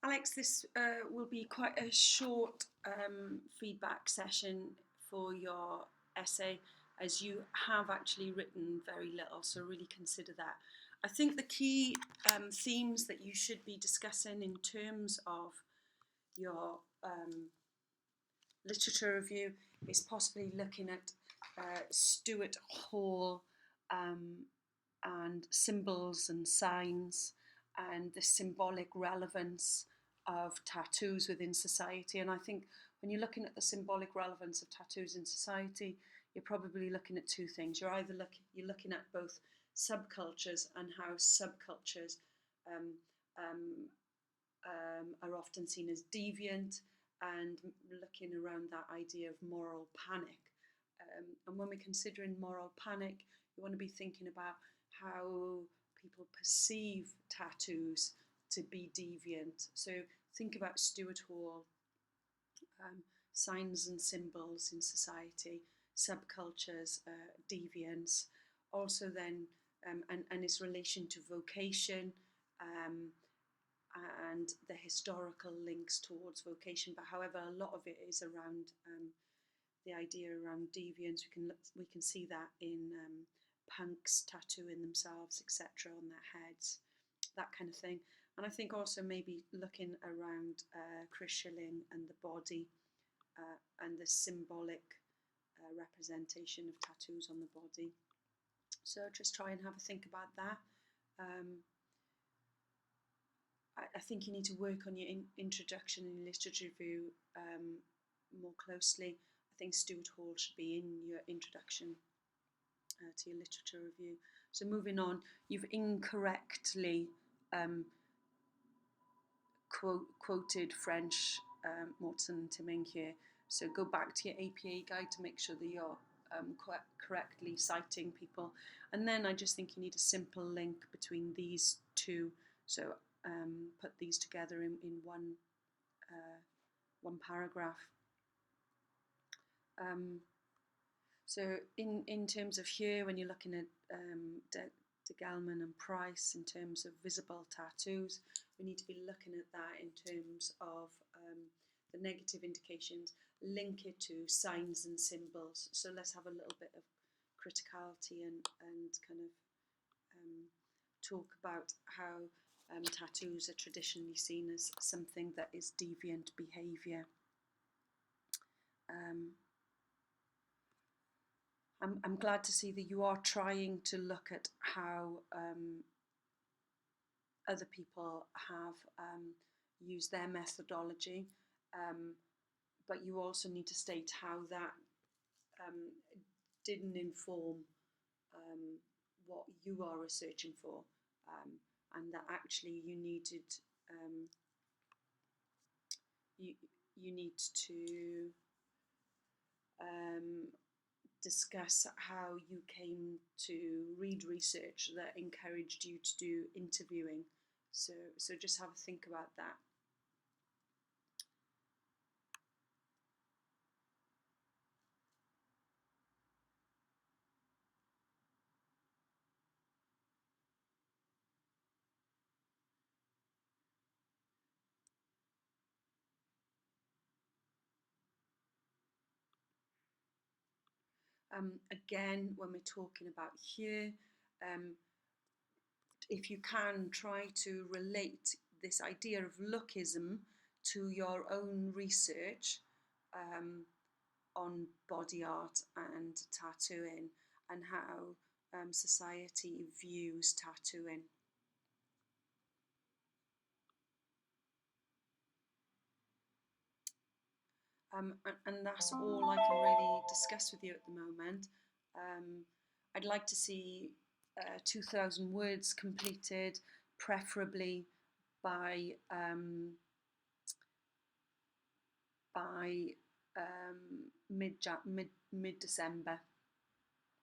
Alex, this will be quite a short feedback session for your essay, as you have actually written very little, so really consider that. I think the key themes that you should be discussing in terms of your literature review is possibly looking at Stuart Hall and symbols and signs and the symbolic relevance of tattoos within society. And I think when you're looking at the symbolic relevance of tattoos in society, you're probably looking at two things. You're looking at both subcultures and how subcultures um, um, are often seen as deviant, and looking around that idea of moral panic. And when we're considering moral panic, you want to be thinking about how people perceive tattoos to be deviant. So think about Stuart Hall, signs and symbols in society, subcultures, deviance. Also then, and its relation to vocation, um, and the historical links towards vocation. But however, a lot of it is around the idea around deviance. We can see that in punks tattooing themselves, etc., on their heads, that kind of thing. And I think also maybe looking around Chris Schilling and the body and the symbolic representation of tattoos on the body. So just try and have a think about that. I think you need to work on your introduction and literature review more closely. I think Stuart Hall should be in your introduction to your literature review. So moving on, you've incorrectly quoted French, Morton and Temminck here. So go back to your APA guide to make sure that you're correctly citing people. And then I just think you need a simple link between these two. So put these together in one paragraph. So in terms of here, when you're looking at de Gelman and Price in terms of visible tattoos, we need to be looking at that in terms of the negative indications, link it to signs and symbols. So let's have a little bit of criticality and kind of talk about how tattoos are traditionally seen as something that is deviant behaviour. I'm glad to see that you are trying to look at how other people have used their methodology, but you also need to state how that didn't inform what you are researching for, and that actually you needed you need to discuss how you came to read research that encouraged you to do interviewing. So just have a think about that. Again, when we're talking about here, if you can, try to relate this idea of lookism to your own research on body art and tattooing, and how society views tattooing. And that's all I can really discuss with you at the moment. I'd like to see 2,000 words completed, preferably by mid December.